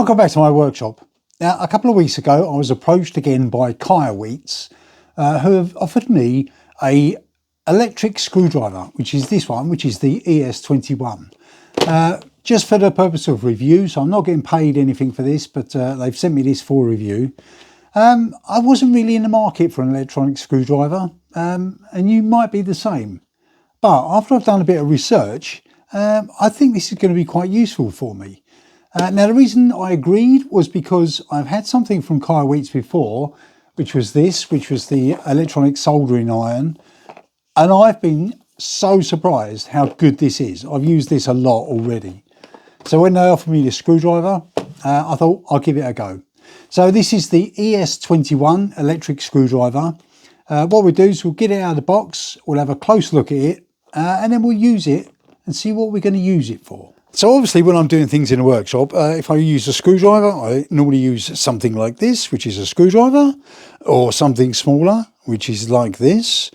Welcome back to my workshop. Now, a couple of weeks ago, I was approached again by KAiWEETS, who have offered me a electric screwdriver, which is this one, which is the ES21. Just for the purpose of review, so I'm not getting paid anything for this, but they've sent me this for review. I wasn't really in the market for an electronic screwdriver, and you might be the same. But after I've done a bit of research, I think this is going to be quite useful for me. Now, the reason I agreed was because I've had something from KAiWEETS before, which was the electronic soldering iron. And I've been so surprised how good this is. I've used this a lot already. So when they offered me the screwdriver, I thought I'll give it a go. So this is the ES21 Electric screwdriver. What we'll do is we'll get it out of the box, we'll have a close look at it, and then we'll use it and see what we're going to use it for. So obviously when I'm doing things in a workshop, if I use a screwdriver, I normally use something like this, which is a screwdriver, or something smaller, which is like this.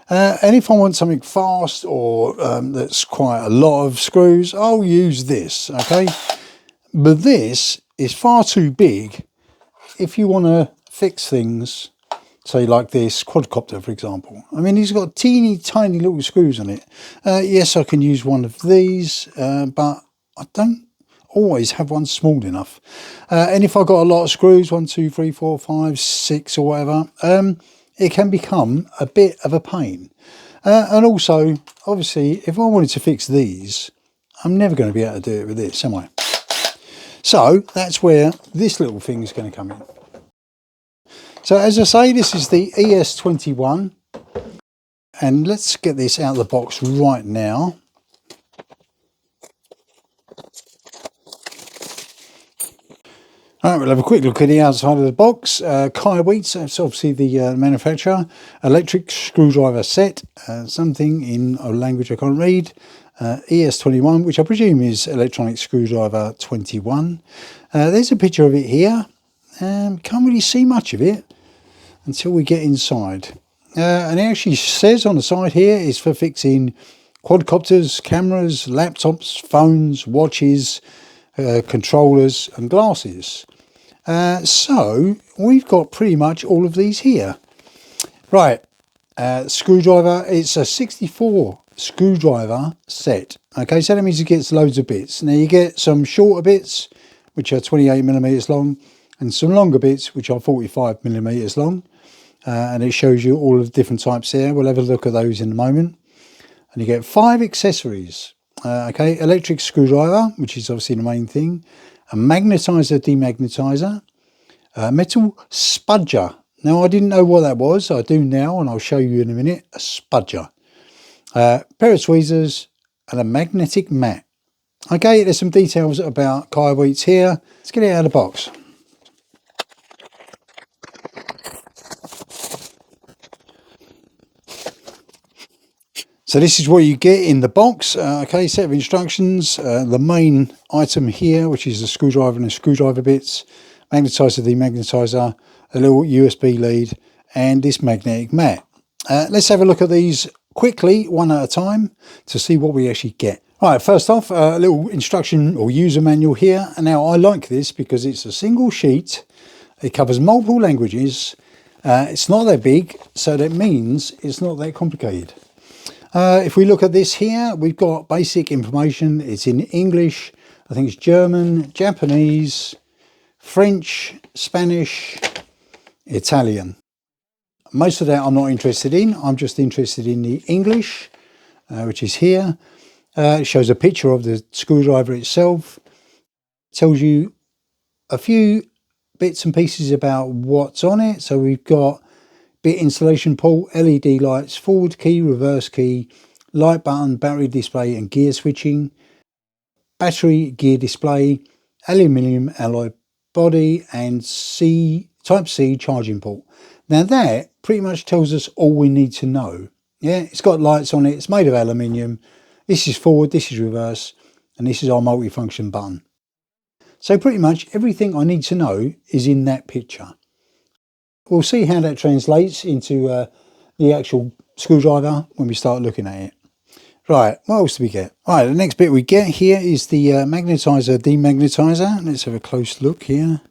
And if I want something fast or that's quite a lot of screws, I'll use this, okay? But this is far too big if you want to fix things, say like this quadcopter, for example. I mean, he's got teeny tiny little screws on it. Yes, I can use one of these, but I don't always have one small enough. And if I've got a lot of screws, 1, 2, 3, 4, 5, 6 or whatever, it can become a bit of a pain. And also, obviously, if I wanted to fix these, I'm never going to be able to do it with this, am I? So that's where this little thing is going to come in. So as I say, this is the ES21. And let's get this out of the box right now. All right, we'll have a quick look at the outside of the box. KAiWEETS, that's obviously the manufacturer. Electric screwdriver set, something in a language I can't read. ES21, which I presume is electronic screwdriver 21. There's a picture of it here. Can't really see much of it until we get inside. And it actually says on the side here is for fixing quadcopters, cameras, laptops, phones, watches, controllers and glasses. So we've got pretty much all of these here. Right, screwdriver, it's a 64 screwdriver set. Okay, so that means it gets loads of bits. Now you get some shorter bits, which are 28mm long, and some longer bits, which are 45mm long. And it shows you all of the different types there. We'll have a look at those in a moment. And you get 5 accessories. Okay, electric screwdriver, which is obviously the main thing, a magnetizer, demagnetizer, a metal spudger. Now, I didn't know what that was. I do now, and I'll show you in a minute. A spudger, a pair of tweezers, and a magnetic mat. Okay, there's some details about KAiWEETS here. Let's get it out of the box. So this is what you get in the box. Okay, set of instructions. The main item here, which is the screwdriver and the screwdriver bits, magnetizer, demagnetizer, a little USB lead, and this magnetic mat. Let's have a look at these quickly, one at a time, to see what we actually get. All right, first off, a little instruction or user manual here. And now I like this because it's a single sheet. It covers multiple languages. It's not that big, so that means it's not that complicated. If we look at this here, we've got basic information. It's in English, I think it's German, Japanese, French, Spanish, Italian. Most of that I'm not interested in. I'm just interested in the English, which is here. It shows a picture of the screwdriver itself. It tells you a few bits and pieces about what's on it. So we've got bit installation port, LED lights, forward key, reverse key, light button, battery display and gear switching, battery gear display, aluminium alloy body and Type C charging port. Now that pretty much tells us all we need to know. Yeah, it's got lights on it, it's made of aluminium. This is forward, this is reverse, and this is our multifunction button. So pretty much everything I need to know is in that picture. We'll see how that translates into the actual screwdriver when we start looking at it. Right, what else do we get? Right, the next bit we get here is the magnetizer demagnetizer. Let's have a close look here.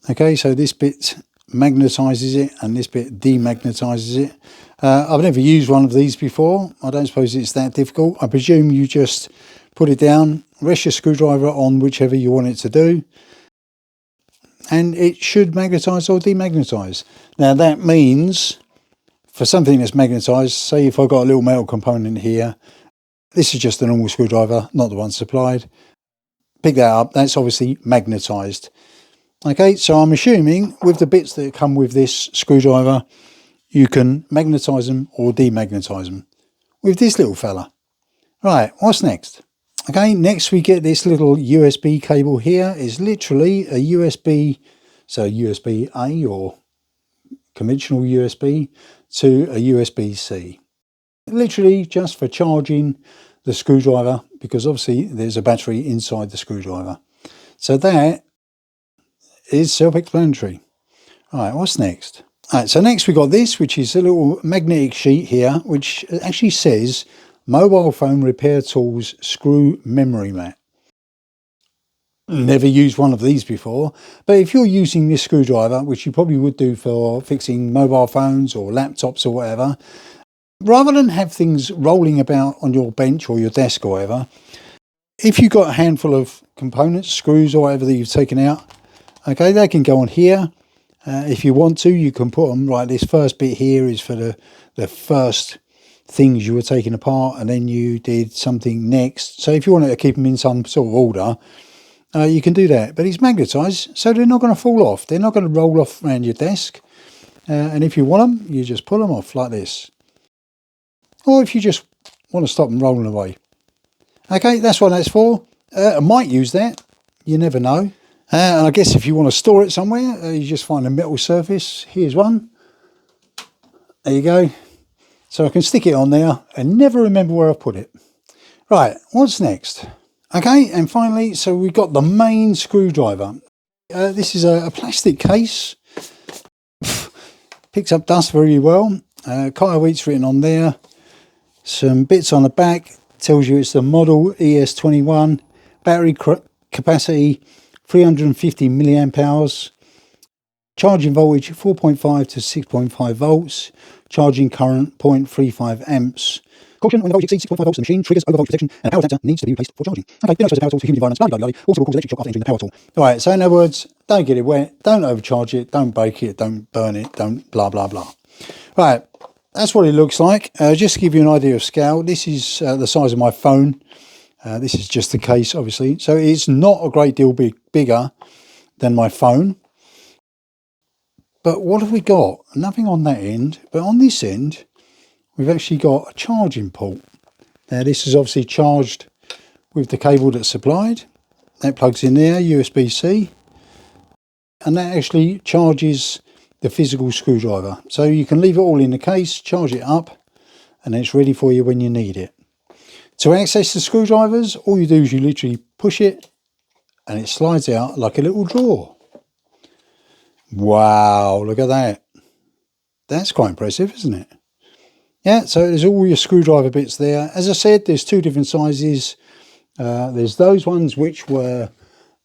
Okay, so this bit magnetizes it and this bit demagnetizes it. I've never used one of these before. I don't suppose it's that difficult. I presume you just put it down, rest your screwdriver on whichever you want it to do, and it should magnetize or demagnetize. Now that means for something that's magnetized, say if I've got a little metal component here, this is just a normal screwdriver, not the one supplied. Pick that up, that's obviously magnetized. Okay, so I'm assuming with the bits that come with this screwdriver, you can magnetize them or demagnetize them with this little fella. Right, what's next? Okay, next we get this little USB cable here. It's literally a USB, so USB-A or conventional USB to a USB-C. Literally just for charging the screwdriver, because obviously there's a battery inside the screwdriver. So that is self-explanatory. All right, what's next? All right, so next we got this, which is a little magnetic sheet here, which actually says Mobile Phone Repair Tools Screw Memory Mat. Never used one of these before, but if you're using this screwdriver, which you probably would do for fixing mobile phones or laptops or whatever, rather than have things rolling about on your bench or your desk or whatever, if you've got a handful of components, screws or whatever that you've taken out, okay, they can go on here. If you want to, you can put them, right, this first bit here is for the first things you were taking apart, and then you did something next. So if you wanted to keep them in some sort of order, you can do that. But it's magnetized, so they're not going to fall off. They're not going to roll off around your desk. And if you want them, you just pull them off like this. Or if you just want to stop them rolling away. Okay, that's what that's for. I might use that. You never know. And I guess if you want to store it somewhere, you just find a metal surface. Here's one. There you go. So I can stick it on there and never remember where I put it. Right, what's next? Okay, and finally, so we've got the main screwdriver. This is a plastic case. Picks up dust very well. KAiWEETS written on there. Some bits on the back. Tells you it's the model ES21. Battery capacity 350 milliamp hours. Charging voltage 4.5 to 6.5 volts. Charging current 0.35 amps. Caution, when the voltage exceeds 6.5 volts, the machine triggers overvoltage protection and a power adapter needs to be replaced for charging. Okay, do not access the power tool to humid environments, blah, blah, blah. Also will cause electric shock after entering the power tool. Alright, so in other words, don't get it wet, don't overcharge it, don't break it, don't burn it, don't blah, blah, blah. Right, that's what it looks like. Just to give you an idea of scale, this is the size of my phone. This is just the case, obviously. So it's not a great deal bigger than my phone. But what have we got? Nothing on that end, but on this end, we've actually got a charging port. Now this is obviously charged with the cable that's supplied. That plugs in there, USB-C. And that actually charges the physical screwdriver. So you can leave it all in the case, charge it up, and it's ready for you when you need it. To access the screwdrivers, all you do is you literally push it and it slides out like a little drawer. Wow, look at that. That's quite impressive, isn't it? Yeah, so there's all your screwdriver bits there. As I said, there's two different sizes. There's those ones which were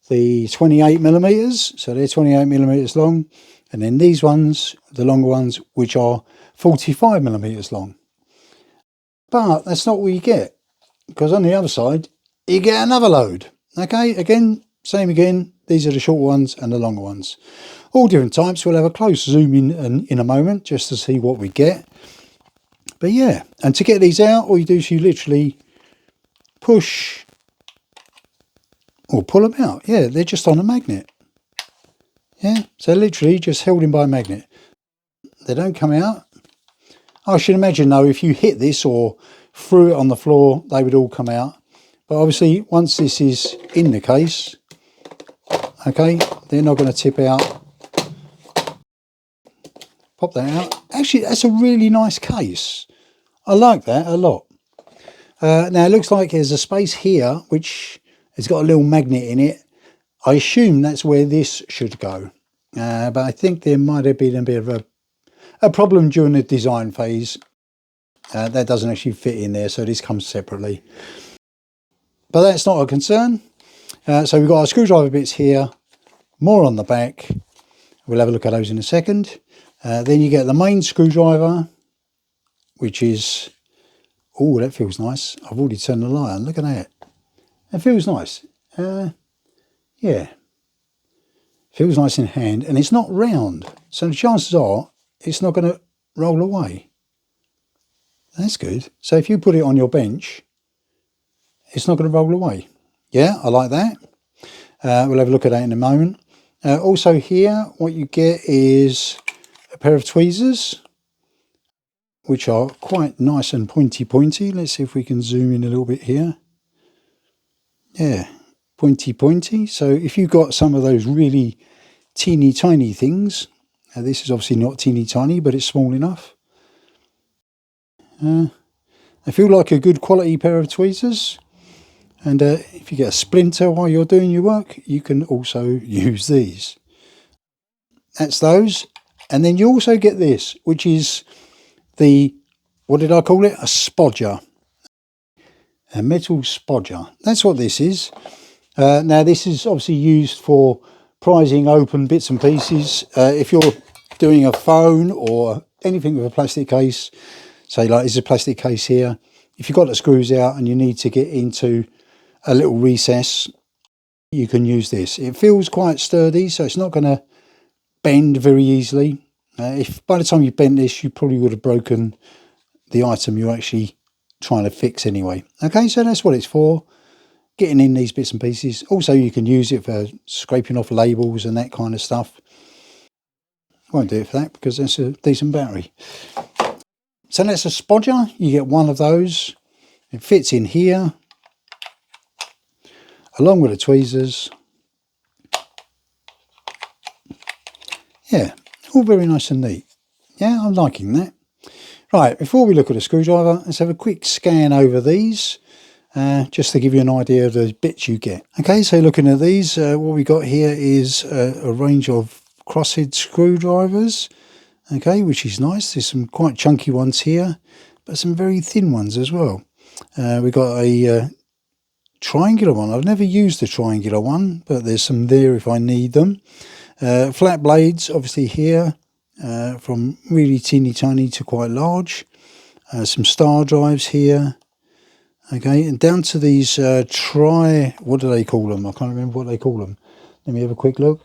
the 28 millimeters, so they're 28 millimeters long. And then these ones, the longer ones, which are 45 millimeters long. But that's not what you get, because on the other side, you get another load. Okay, again, same again. These are the short ones and the longer ones. All different types. We'll have a close zoom in a moment just to see what we get. But yeah, and to get these out, all you do is you literally push or pull them out. Yeah, they're just on a magnet. Yeah, so literally just held in by a magnet. They don't come out. I should imagine though, if you hit this or threw it on the floor, they would all come out. But obviously, once this is in the case, okay, they're not going to tip out. Pop that out. Actually, that's a really nice case. I like that a lot. Now, it looks like there's a space here, which has got a little magnet in it. I assume that's where this should go. But I think there might have been a bit of a problem during the design phase. That doesn't actually fit in there, so this comes separately. But that's not a concern. So we've got our screwdriver bits here, more on the back. We'll have a look at those in a second. Then you get the main screwdriver, which is, oh, that feels nice. I've already turned the light on, look at that. It feels nice. Yeah, feels nice in hand, and it's not round. So the chances are it's not going to roll away. That's good. So if you put it on your bench, it's not going to roll away. Yeah, I like that. We'll have a look at that in a moment. Also here, what you get is a pair of tweezers, which are quite nice and pointy. Let's see if we can zoom in a little bit here. Yeah, pointy. So if you've got some of those really teeny tiny things, this is obviously not teeny tiny, but it's small enough. I feel like a good quality pair of tweezers. And if you get a splinter while you're doing your work, you can also use these. That's those. And then you also get this, which is the, what did I call it? A spodger. A metal spodger. That's what this is. Now this is obviously used for prizing open bits and pieces. If you're doing a phone or anything with a plastic case, say like there's a plastic case here, if you've got the screws out and you need to get into a little recess, you can use this. It feels quite sturdy, so it's not going to bend very easily. If by the time you bent this, you probably would have broken the item you're actually trying to fix anyway. Okay, so that's what it's for, getting in these bits and pieces. Also, you can use it for scraping off labels and that kind of stuff. Won't do it for that because that's a decent battery. So that's a spodger. You get one of those. It fits in here, along with the tweezers. Yeah, all very nice and neat. Yeah, I'm liking that. Right, before we look at a screwdriver, let's have a quick scan over these, just to give you an idea of the bits you get. Okay, so looking at these, what we got here is a range of crosshead screwdrivers, okay, which is nice. There's some quite chunky ones here, but some very thin ones as well. We've got a triangular one. I've never used the triangular one, but there's some there if I need them. Flat blades, obviously here, from really teeny tiny to quite large. Some star drives here. Okay, and down to these what do they call them? I can't remember what they call them. Let me have a quick look.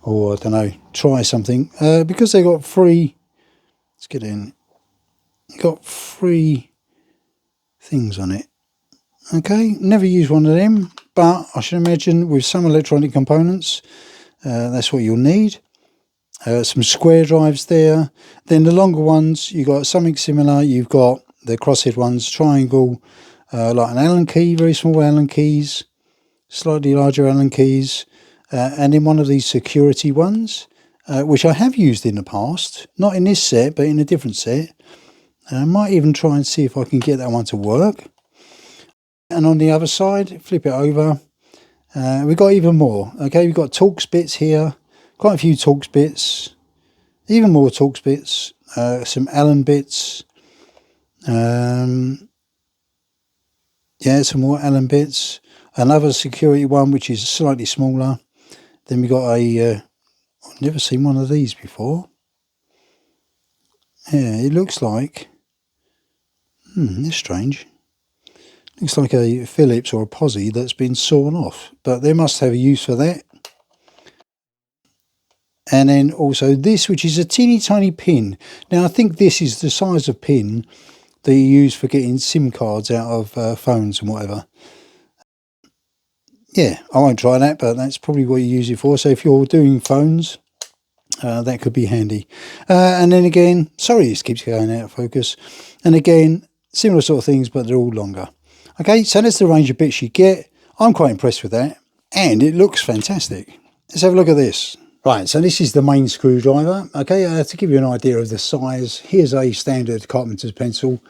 Or I don't know, try something. Because they got free, let's get in. Got free things on it. Okay, never used one of them, but I should imagine with some electronic components, that's what you'll need. Some square drives there. Then the longer ones, you've got something similar. You've got the crosshead ones, triangle, like an Allen key, very small Allen keys, slightly larger Allen keys, and then one of these security ones, which I have used in the past, not in this set, but in a different set. I might even try and see if I can get that one to work. And on the other side, flip it over. We've got even more. Okay, we've got Torx bits here, quite a few Torx bits, even more Torx bits, some Allen bits. Yeah, some more Allen bits. Another security one, which is slightly smaller. Then we got I've never seen one of these before. Yeah, it looks like, that's strange. Looks like a Phillips or a Posi that's been sawn off, but they must have a use for that. And then also this, which is a teeny tiny pin. Now I think this is the size of pin that you use for getting SIM cards out of phones and whatever. Yeah, I won't try that, but that's probably what you use it for. So if you're doing phones, that could be handy. And then again, sorry, this keeps going out of focus. And again, similar sort of things, but they're all longer. Okay, so that's the range of bits you get. I'm quite impressed with that. And it looks fantastic. Let's have a look at this. Right, so this is the main screwdriver. Okay, to give you an idea of the size, here's a standard carpenter's pencil.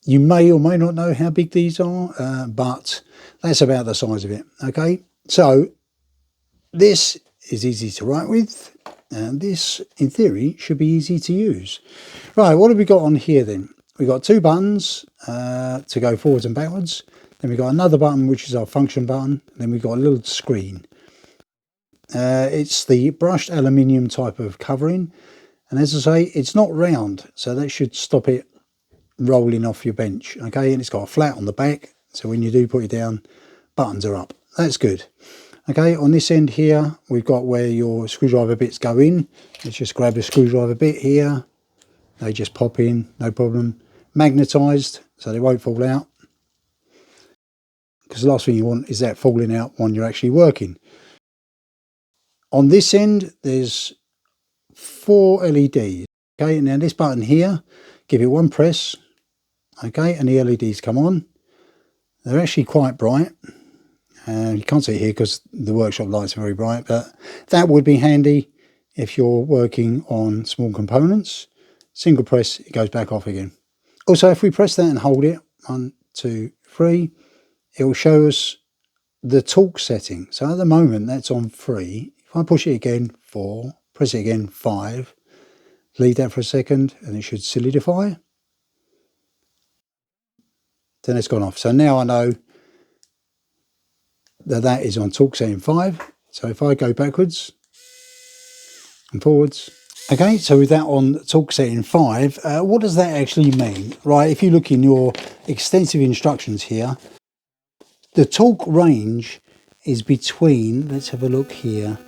You may or may not know how big these are, but that's about the size of it. Okay, so this is easy to write with. And this, in theory, should be easy to use. Right, what have we got on here then? We've got two buttons to go forwards and backwards. Then we've got another button, which is our function button. Then we've got a little screen. It's the brushed aluminium type of covering. And as I say, it's not round, so that should stop it rolling off your bench. Okay, and it's got a flat on the back, so when you do put it down, buttons are up. That's good. Okay, on this end here, we've got where your screwdriver bits go in. Let's just grab a screwdriver bit here. They just pop in, no problem. Magnetised, so they won't fall out. Because the last thing you want is that falling out when you're actually working. On this end, there's 4 LEDs. Okay, now this button here, give it one press. Okay, and the LEDs come on. They're actually quite bright. You can't see it here because the workshop lights are very bright, but that would be handy if you're working on small components. Single press, it goes back off again. Also, if we press that and hold it, 1, 2, 3, it will show us the torque setting. So at the moment, that's on 3. If I push it again, 4, press it again, 5, leave that for a second, and it should solidify. Then it's gone off. So now I know that is on torque setting 5. So if I go backwards and forwards. Okay, so with that on torque setting 5, what does that actually mean? Right, if you look in your extensive instructions here, the torque range is between, let's have a look here,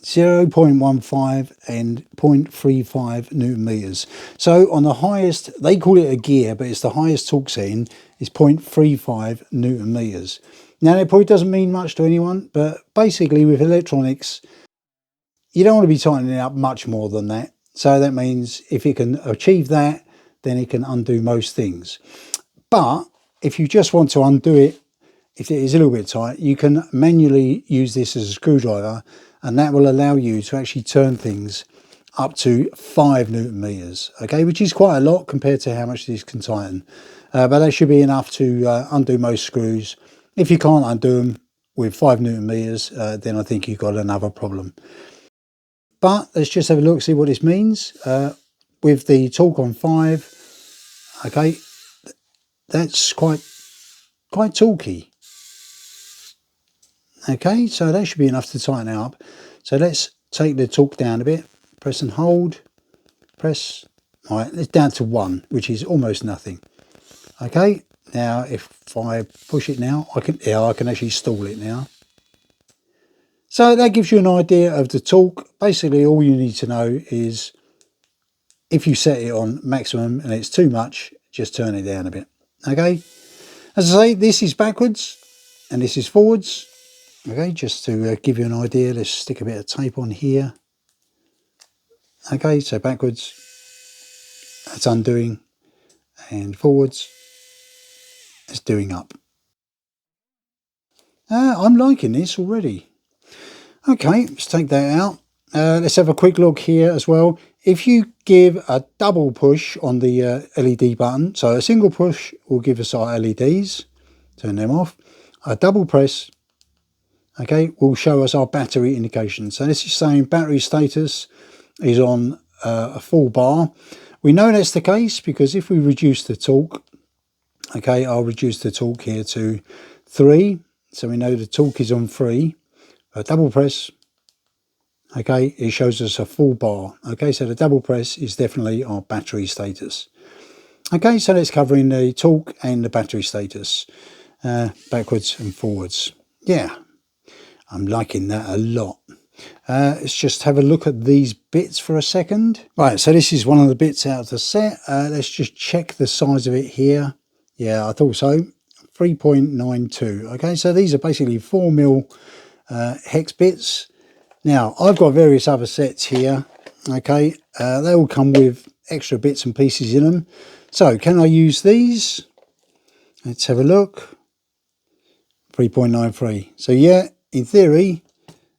0.15 and 0.35 Newton meters. So on the highest, they call it a gear, but it's the highest torque setting is 0.35 Newton meters. Now that probably doesn't mean much to anyone, but basically with electronics, you don't want to be tightening it up much more than that. So that means if it can achieve that, then it can undo most things. But if you just want to undo it, if it is a little bit tight, you can manually use this as a screwdriver, and that will allow you to actually turn things up to 5 Newton meters, okay, which is quite a lot compared to how much this can tighten. But that should be enough to undo most screws. If you can't undo them with 5 Newton meters, then I think you've got another problem. But let's just have a look, see what this means. With the torque on 5, okay, that's quite torquey. Okay, so that should be enough to tighten it up. So let's take the torque down a bit, press and hold, press. All right, it's down to 1, which is almost nothing. Okay, now if I push it now, I can actually stall it now. So that gives you an idea of the torque. Basically, all you need to know is if you set it on maximum and it's too much, just turn it down a bit. Okay, as I say, this is backwards and this is forwards. Okay, just to give you an idea, let's stick a bit of tape on here. Okay, so backwards, that's undoing, and forwards, it's doing up. I'm liking this already. Okay, let's take that out. Let's have a quick look here as well. If you give a double push on the LED button, so a single push will give us our LEDs, turn them off. A double press, okay, will show us our battery indication. So this is saying battery status is on a full bar. We know that's the case because if we reduce the torque, okay, I'll reduce the torque here to 3. So we know the torque is on 3. A double press, okay, it shows us a full bar. Okay, so the double press is definitely our battery status. Okay, so that's covering the torque and the battery status, backwards and forwards. Yeah, I'm liking that a lot. Let's just have a look at these bits for a second. Right, so this is one of the bits out of the set. Let's just check the size of it here. Yeah, I thought so. 3.92. Okay, so these are basically 4mm hex bits. Now, I've got various other sets here. Okay, they all come with extra bits and pieces in them. So, can I use these? Let's have a look. 3.93. So, yeah, in theory,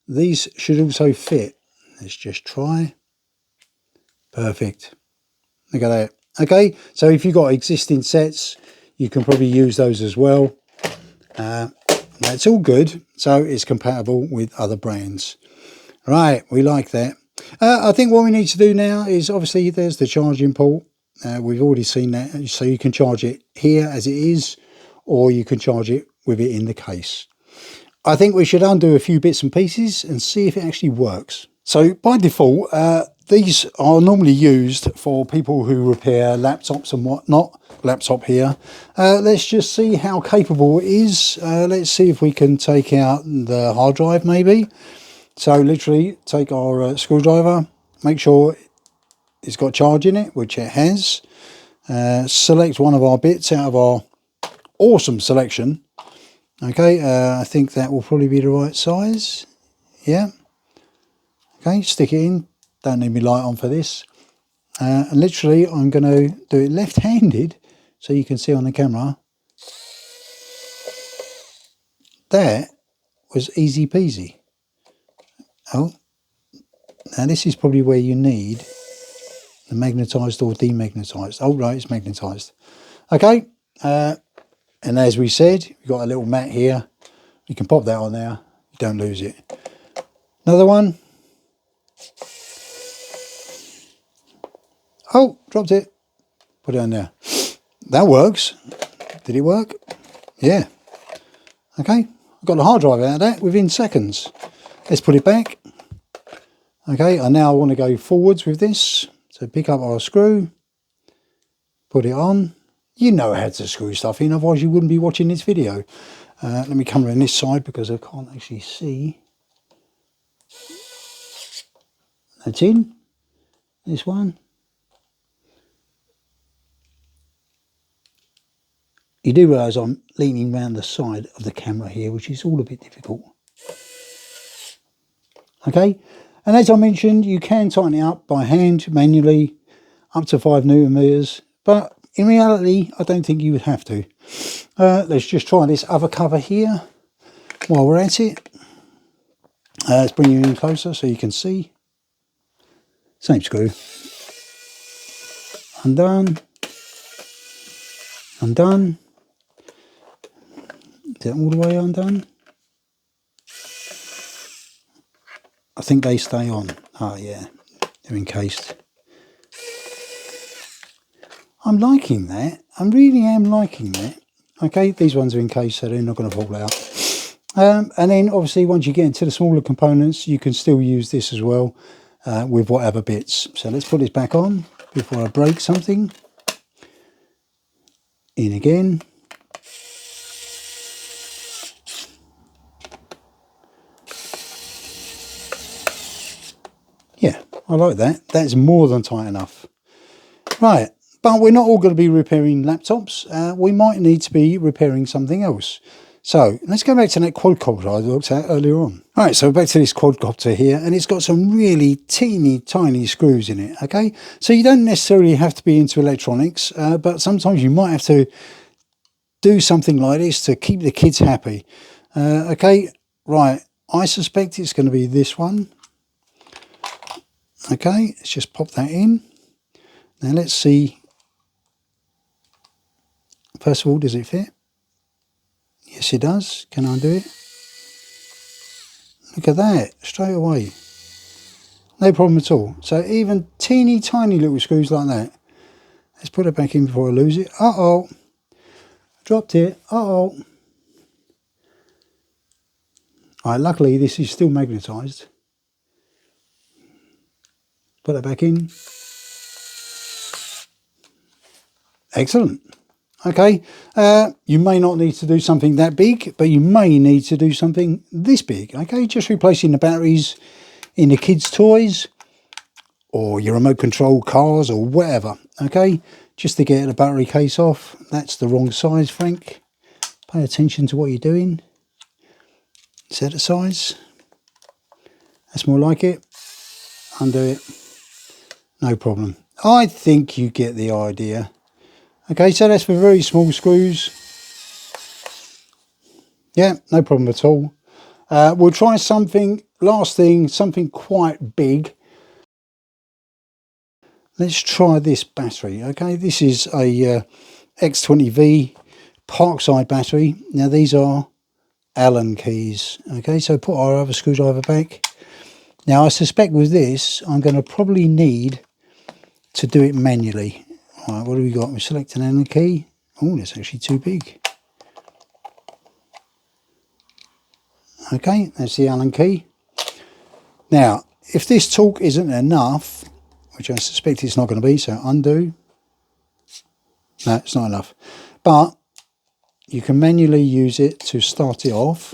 these should also fit. Let's just try. Perfect. Look at that. Okay, so if you've got existing sets, you can probably use those as well. That's all good. So it's compatible with other brands. Right, we like that. I think what we need to do now is, obviously there's the charging port. We've already seen that, so you can charge it here as it is, or you can charge it with it in the case. I think we should undo a few bits and pieces and see if it actually works. So by default, these are normally used for people who repair laptops and whatnot. Laptop here. Let's just see how capable it is. Let's see if we can take out the hard drive maybe. So literally take our screwdriver, make sure it's got charge in it, which it has. Select one of our bits out of our awesome selection. Okay, I think that will probably be the right size. Yeah. Okay, stick it in. Don't need my light on for this. And literally I'm going to do it left-handed so you can see on the camera. That was easy peasy. Oh, now this is probably where you need the magnetised or demagnetized. Oh, right, it's magnetised. Okay, and as we said, we've got a little mat here. You can pop that on there. You don't lose it. Another one. Oh, dropped it. Put it on there. That works. Did it work? Yeah. Okay, I've got the hard drive out of that within seconds. Let's put it back. Okay, I now want to go forwards with this. So pick up our screw, put it on. You know how to screw stuff in, otherwise you wouldn't be watching this video. Let me come around this side because I can't actually see. That's in. This one. You do realise I'm leaning round the side of the camera here, which is all a bit difficult. Okay, and as I mentioned, you can tighten it up by hand, manually, up to 5 newton meters, but in reality, I don't think you would have to. Let's just try this other cover here while we're at it. Let's bring you in closer so you can see. Same screw. Undone. Undone. Is that all the way undone? I think they stay on. Oh yeah, they're encased. I'm liking that. I really am liking that. Okay, these ones are encased, so they're not going to fall out. And then obviously once you get into the smaller components, you can still use this as well with whatever bits. So let's put this back on before I break something. In again. Yeah, I like that. That's more than tight enough. Right, but we're not all going to be repairing laptops. We might need to be repairing something else. So let's go back to that quadcopter I looked at earlier on. All right, so back to this quadcopter here, and it's got some really teeny tiny screws in it, okay? So you don't necessarily have to be into electronics, but sometimes you might have to do something like this to keep the kids happy. Okay, right, I suspect it's going to be this one. Okay, let's just pop that in. Now let's see. First of all, does it fit? Yes, it does. Can I undo it? Look at that, straight away. No problem at all. So even teeny tiny little screws like that. Let's put it back in before I lose it. Uh-oh. Dropped it. Uh-oh. All right, luckily this is still magnetised. Put that back in. Excellent. Okay, you may not need to do something that big, but you may need to do something this big. Okay, just replacing the batteries in the kids' toys or your remote control cars or whatever. Okay, just to get the battery case off. That's the wrong size, Frank. Pay attention to what you're doing. Set the size. That's more like it. Undo it. No problem. I think you get the idea. Okay, so that's for very small screws. Yeah, no problem at all. We'll try something, last thing, something quite big. Let's try this battery, okay? This is a X20V Parkside battery. Now these are Allen keys, okay? So put our other screwdriver back. Now I suspect with this, I'm going to probably need to do it manually. All right, what do we got? We select an Allen key. Oh, that's actually too big. Okay, that's the Allen key. Now, if this torque isn't enough, which I suspect it's not going to be, so undo. No, it's not enough. But you can manually use it to start it off.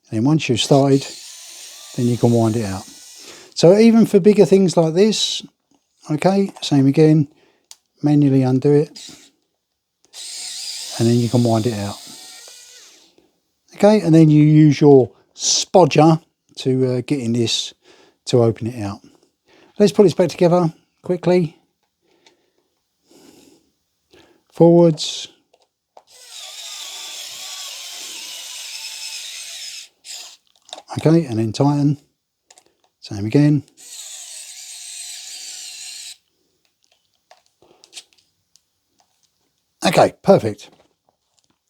And then once you've started, then you can wind it out. So even for bigger things like this, okay, same again, manually undo it. And then you can wind it out. Okay, and then you use your spodger to get in this to open it out. Let's put this back together quickly. Forwards. Okay, and then tighten. Same again. Okay, perfect.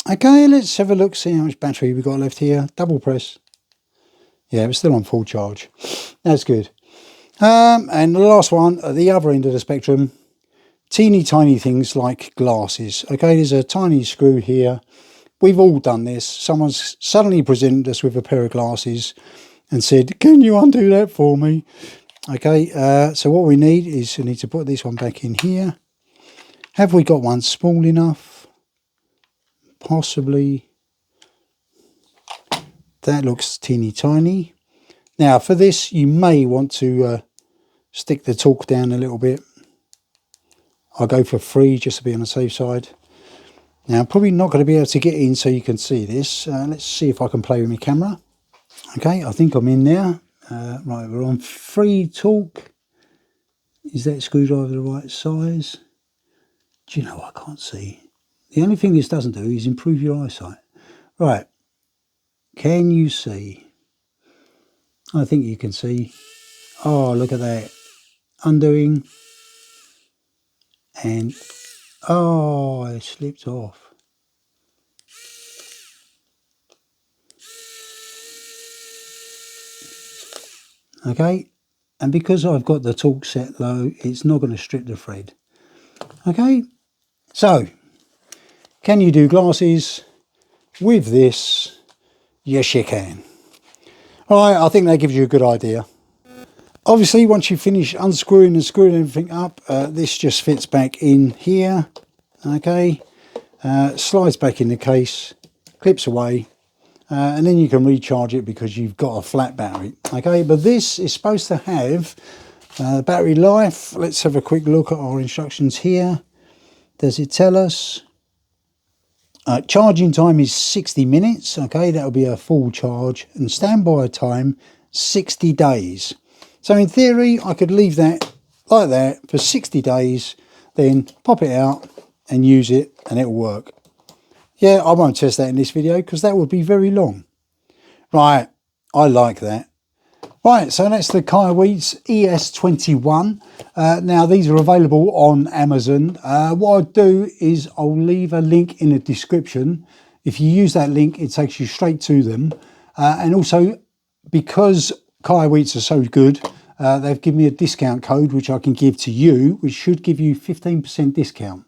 Okay, let's have a look, see how much battery we've got left here. Double press. Yeah, we're still on full charge. That's good. And the last one, at the other end of the spectrum, teeny tiny things like glasses. Okay, there's a tiny screw here. We've all done this. Someone's suddenly presented us with a pair of glasses and said, can you undo that for me? Okay, so what we need is we need to put this one back in here. Have we got one small enough? Possibly. That looks teeny tiny. Now for this, you may want to stick the torque down a little bit. I'll go for 3 just to be on the safe side. Now I'm probably not going to be able to get in so you can see this. Let's see if I can play with my camera. Okay, I think I'm in there. Right, we're on 3 torque. Is that screwdriver the right size? Do you know, I can't see. The only thing this doesn't do is improve your eyesight. Right, can you see? I think you can see. Oh, look at that. Undoing. And, oh, it slipped off. Okay, and because I've got the torque set low, it's not going to strip the thread. Okay, so can you do glasses with this? Yes, you can. All right, I think that gives you a good idea. Obviously, once you finish unscrewing and screwing everything up, this just fits back in here. Okay, slides back in the case, clips away. And then you can recharge it because you've got a flat battery. Okay, but this is supposed to have battery life. Let's have a quick look at our instructions here. Does it tell us? Charging time is 60 minutes. Okay, that'll be a full charge. And standby time, 60 days. So in theory, I could leave that like that for 60 days, then pop it out and use it and it'll work. Yeah, I won't test that in this video because that would be very long. Right, I like that. Right, so that's the KAiWEETS ES21. Now, these are available on Amazon. What I'll do is I'll leave a link in the description. If you use that link, it takes you straight to them. And also, because KAiWEETS are so good, they've given me a discount code, which I can give to you, which should give you 15% discount.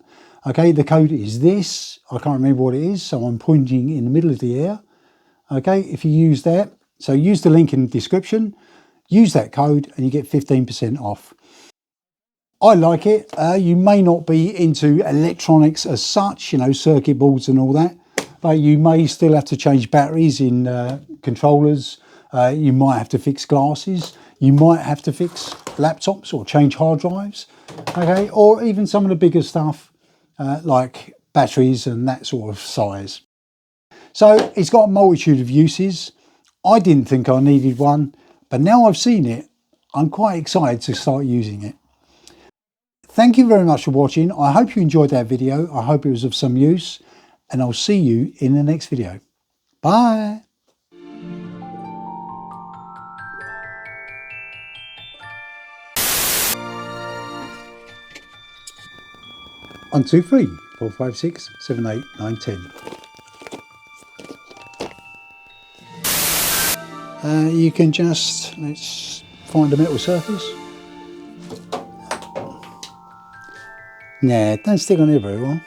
Okay, the code is this. I can't remember what it is, so I'm pointing in the middle of the air. Okay, if you use that, so use the link in the description, use that code and you get 15% off. I like it. You may not be into electronics as such, you know, circuit boards and all that, but you may still have to change batteries in controllers. You might have to fix glasses. You might have to fix laptops or change hard drives. Okay, or even some of the bigger stuff. Like batteries and that sort of size. So it's got a multitude of uses. I didn't think I needed one, but now I've seen it, I'm quite excited to start using it. Thank you very much for watching. I hope you enjoyed that video. I hope it was of some use, and I'll see you in the next video. Bye. 1, 2, 3, 4, 5, 6, 7, 8, 9, 10. You can just, let's find a metal surface. Nah, don't stick on here very well.